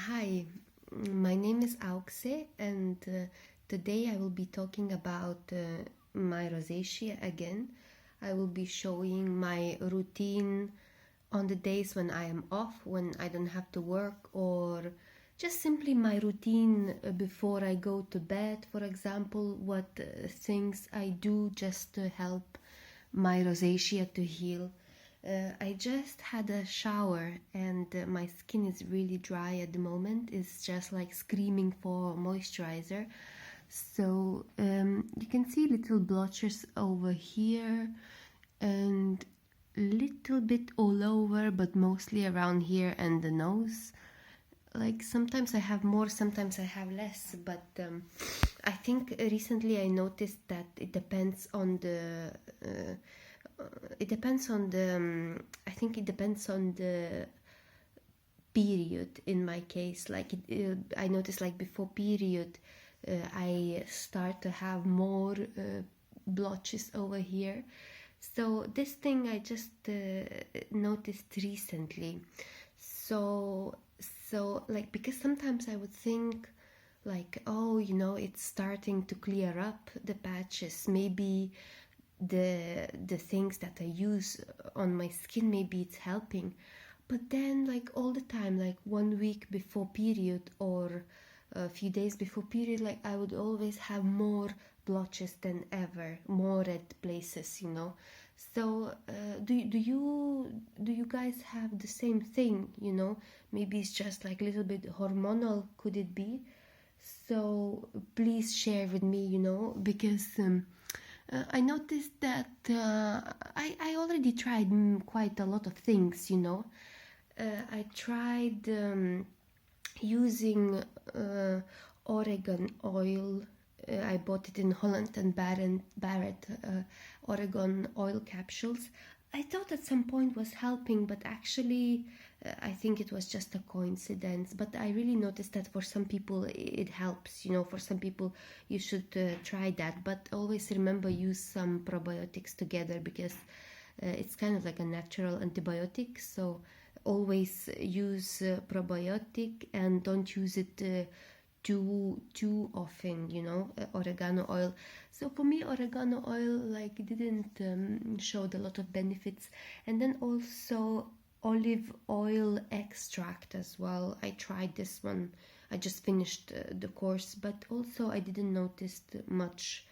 Hi, my name is Aukse, and today I will be talking about my rosacea again. I will be showing my routine on the days when I am off, when I don't have to work, or just simply my routine before I go to bed, for example, what things I do just to help my rosacea to heal. I just had a shower and my skin is really dry at the moment. It's just like screaming for moisturizer. So you can see little blotches over here and little bit all over, but mostly around here and the nose. Like sometimes I have more, sometimes I have less, but I think recently I noticed that it depends on the I think it depends on the period in my case. Like I noticed like before period I start to have more blotches over here. So this thing I just noticed recently. So like, because sometimes I would think like, oh, it's starting to clear up the patches, maybe the things that I use on my skin, maybe it's helping. But then like all the time, like 1 week before period or a few days before period, like I would always have more blotches than ever, more red places. So do you guys have the same thing? Maybe it's just like a little bit hormonal, could it be? So please share with me, because I noticed that I already tried quite a lot of things. I tried using Oregon oil. I bought it in Holland and Barrett Oregon oil capsules. I thought at some point was helping, but actually I think it was just a coincidence. But I really noticed that for some people it helps. For some people you should try that. But always remember, use some probiotics together, because it's kind of like a natural antibiotic. So always use probiotic and don't use it too often. Oregano oil. So for me, oregano oil like didn't show a lot of benefits. And then also olive oil extract as well. I tried this one. I just finished the course, but also I didn't notice much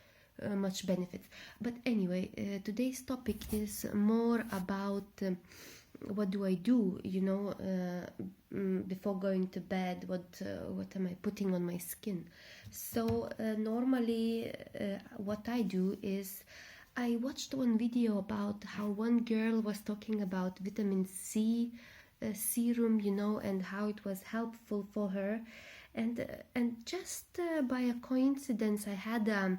benefits. But anyway, today's topic is more about what do I do, before going to bed. What am I putting on my skin? So normally what I do is I watched one video about how one girl was talking about vitamin C serum, and how it was helpful for her. And just by a coincidence, I had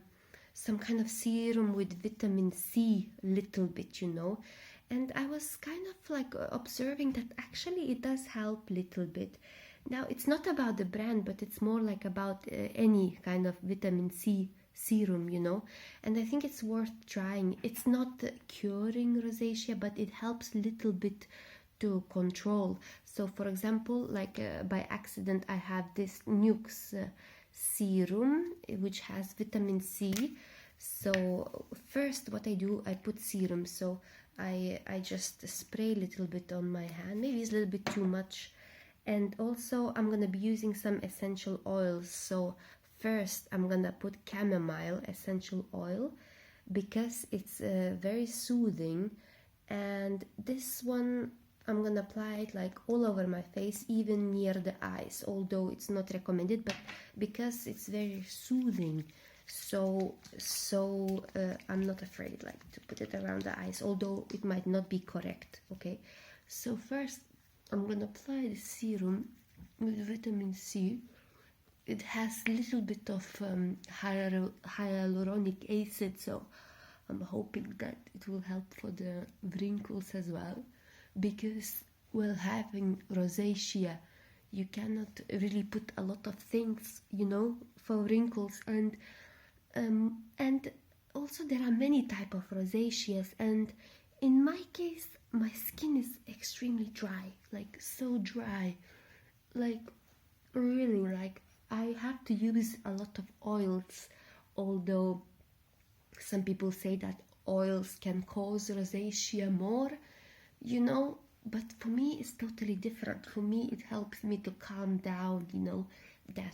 some kind of serum with vitamin C, little bit. And I was kind of like observing that actually it does help little bit. Now it's not about the brand, but it's more like about any kind of vitamin C serum. And I think it's worth trying. It's not curing rosacea, but it helps little bit to control. So for example, like by accident I have this Nukes serum which has vitamin C. So first what I do, I put serum. So I just spray a little bit on my hand. Maybe it's a little bit too much. And also I'm gonna be using some essential oils. So first I'm gonna put chamomile essential oil, because it's very soothing. And this one I'm gonna apply it like all over my face, even near the eyes, although it's not recommended, but because it's very soothing. So I'm not afraid like to put it around the eyes, although it might not be correct. Okay, so first I'm gonna apply the serum with vitamin C. It has a little bit of hyaluronic acid, so I'm hoping that it will help for the wrinkles as well, because while having rosacea you cannot really put a lot of things for wrinkles. And also there are many type of rosaceas, and in my case my skin is extremely dry, like so dry, like really, like, I have to use a lot of oils, although some people say that oils can cause rosacea more, you know, but for me it's totally different. For me it helps me to calm down, you know, that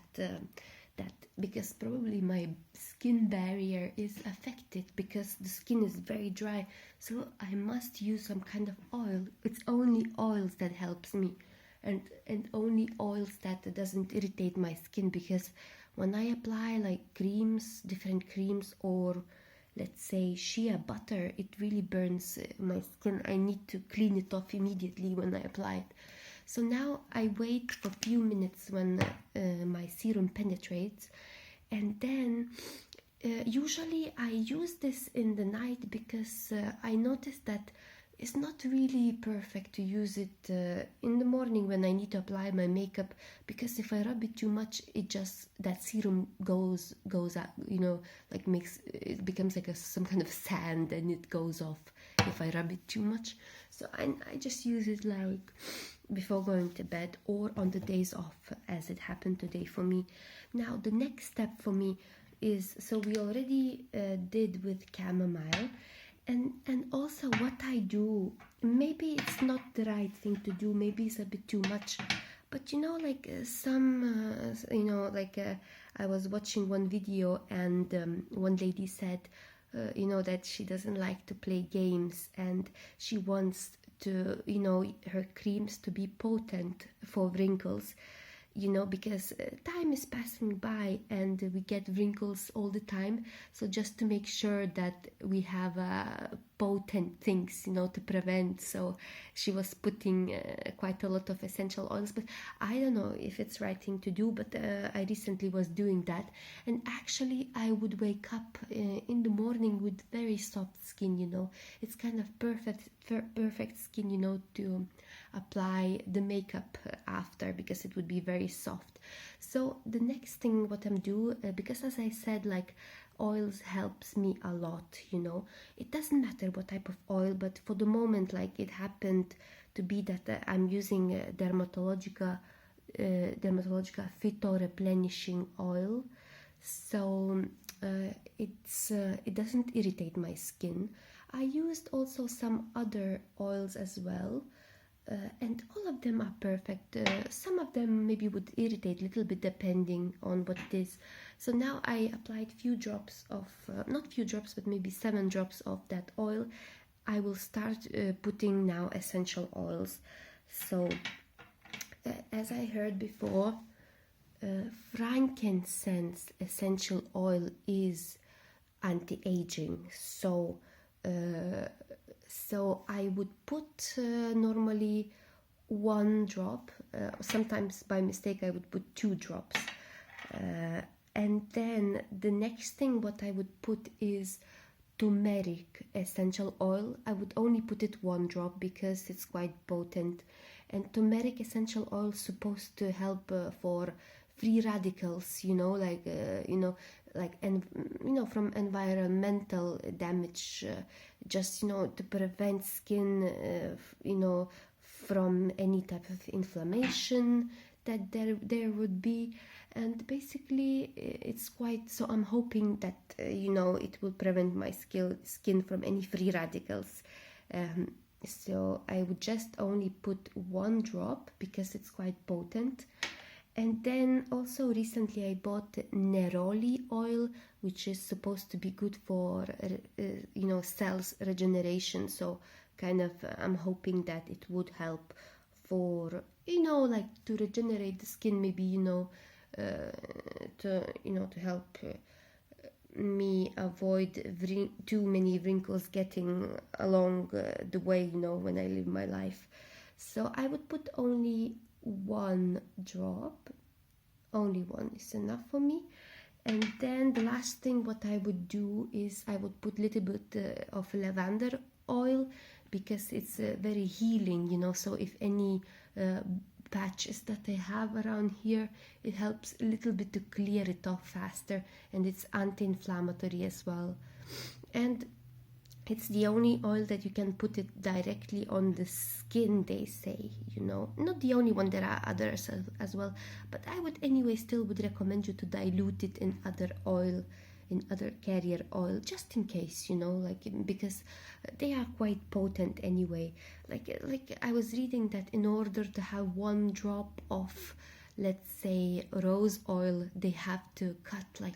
because probably my skin barrier is affected because the skin is very dry, so I must use some kind of oil. It's only oils that helps me, and only oils that doesn't irritate my skin, because when I apply like creams, different creams, or let's say shea butter, it really burns my skin. I need to clean it off immediately when I apply it. So now I wait for a few minutes when my serum penetrates, and then usually I use this in the night because I noticed that it's not really perfect to use it in the morning when I need to apply my makeup, because if I rub it too much, it just, that serum goes out, you know, like makes it becomes like some kind of sand, and it goes off if I rub it too much. So I just use it like before going to bed or on the days off, as it happened today for me. Now the next step for me is, so we already did with chamomile. And also what I do, maybe it's not the right thing to do, maybe it's a bit too much, but you know, like you know, like I was watching one video, and one lady said, you know, that she doesn't like to play games, and she wants to, you know, her creams to be potent for wrinkles, you know, because time is passing by and we get wrinkles all the time. So just to make sure that we have potent things, you know, to prevent. So she was putting quite a lot of essential oils, but I don't know if it's right thing to do, but I recently was doing that, and actually I would wake up in the morning with very soft skin, you know. It's kind of perfect skin, you know, to apply the makeup after, because it would be very soft. So the next thing what I'm do, because as I said, like, oils helps me a lot, you know. It doesn't matter what type of oil, but for the moment, like, it happened to be that I'm using Dermatologica Phyto Replenishing Oil. So it doesn't irritate my skin. I used also some other oils as well, and all of them are perfect. Some of them maybe would irritate a little bit depending on what it is. So now I applied few drops of, not few drops, but maybe 7 drops of that oil. I will start putting now essential oils. So as I heard before, frankincense essential oil is anti-aging. So I would put normally 1 drop, sometimes by mistake I would put 2 drops, and then the next thing what I would put is turmeric essential oil. I would only put it 1 drop because it's quite potent, and turmeric essential oil is supposed to help for free radicals, you know, like you know, like, and you know, from environmental damage, just, you know, to prevent skin you know, from any type of inflammation that there would be. And basically it's quite, so I'm hoping that you know, it will prevent my skin from any free radicals. So I would just only put 1 drop because it's quite potent. And then also recently I bought neroli oil, which is supposed to be good for you know, cells regeneration. So kind of I'm hoping that it would help for, you know, like, to regenerate the skin, maybe, you know, to, you know, to help me avoid too many wrinkles getting along the way, you know, when I live my life. So I would put only 1 drop, only 1 is enough for me. And then the last thing what I would do is I would put a little bit of lavender oil, because it's very healing, you know. So if any patches that I have around here, it helps a little bit to clear it off faster, and it's anti-inflammatory as well. And It's the only oil that you can put it directly on the skin, they say, you know. Not the only one, there are others as well. But I would anyway still would recommend you to dilute it in other oil, in other carrier oil, just in case, you know, like, because they are quite potent anyway. Like I was reading that in order to have 1 drop of, let's say, rose oil, they have to cut like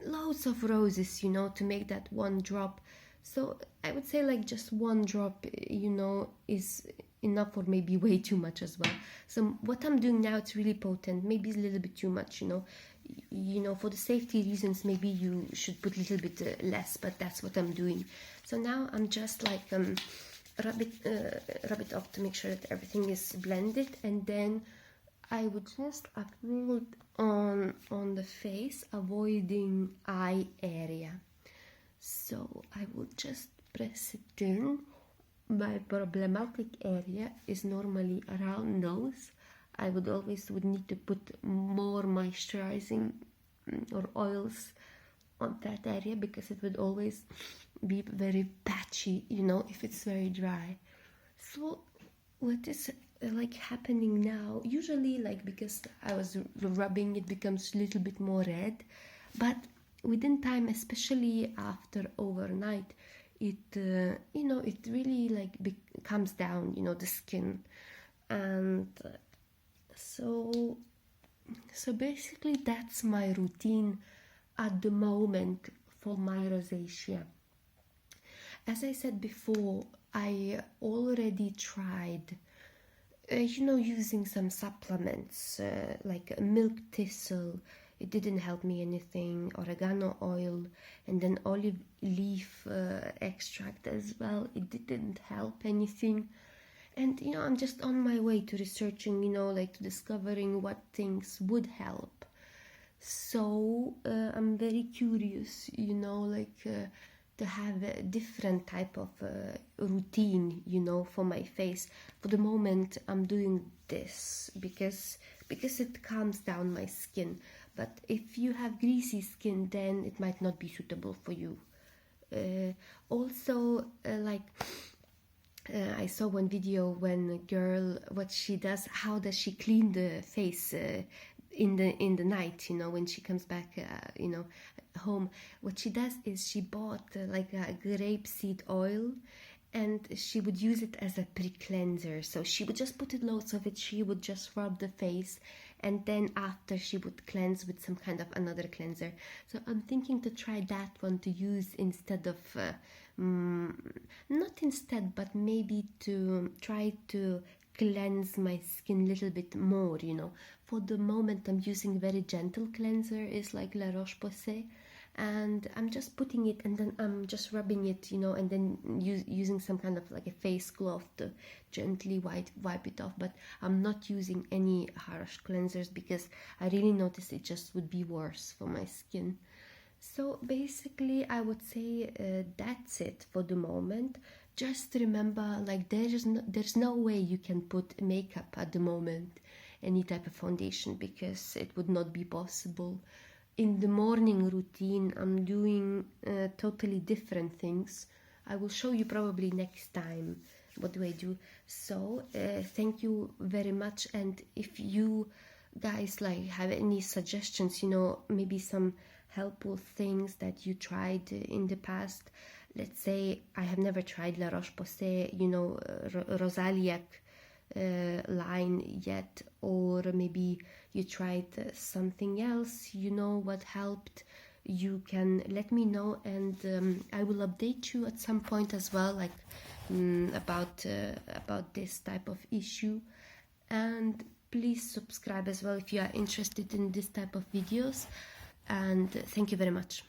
loads of roses, you know, to make that 1 drop. So I would say like just 1 drop, you know, is enough, or maybe way too much as well. So what I'm doing now, it's really potent. Maybe it's a little bit too much, you know. You know, for the safety reasons, maybe you should put a little bit less, but that's what I'm doing. So now I'm just like rub it up to make sure that everything is blended, and then I would just apply it on the face, avoiding eye area. So I would just press it in. My problematic area is normally around nose. I would need to put more moisturizing or oils on that area, because it would always be very patchy, you know, if it's very dry. So what is like happening now, usually, like, because I was rubbing, it becomes a little bit more red, but within time, especially after overnight, it you know, it really like comes down, you know, the skin. And so basically that's my routine at the moment for my rosacea. As I said before, I already tried you know, using some supplements like milk thistle. It didn't help me anything. Oregano oil, and then olive leaf extract as well. It didn't help anything. And you know, I'm just on my way to researching, you know, like discovering what things would help. So I'm very curious, you know, like to have a different type of routine, you know, for my face. For the moment, I'm doing this because it calms down my skin. But if you have greasy skin, then it might not be suitable for you. Also, I saw one video when a girl, what she does, how does she clean the face in the night, you know, when she comes back, you know, home. What she does is she bought like a grapeseed oil, and she would use it as a pre-cleanser. So she would just put loads of it, she would just rub the face, and then after she would cleanse with some kind of another cleanser. So I'm thinking to try that one to use instead of not instead, but maybe to try to cleanse my skin a little bit more, you know. For the moment, I'm using very gentle cleanser, is like La Roche-Posay, and I'm just putting it, and then I'm just rubbing it, you know, and then using some kind of like a face cloth to gently wipe it off. But I'm not using any harsh cleansers, because I really noticed it just would be worse for my skin. So basically, I would say that's it for the moment. Just remember, like, there's no way you can put makeup at the moment, any type of foundation, because it would not be possible. In the morning routine, I'm doing totally different things. I will show you probably next time what do I do. So thank you very much, and if you guys like have any suggestions, you know, maybe some helpful things that you tried in the past. Let's say I have never tried La Roche-Posay, you know, Rosacea line yet, or maybe you tried something else, you know, what helped. You can let me know, and I will update you at some point as well, like about this type of issue. And please subscribe as well if you are interested in this type of videos, and thank you very much.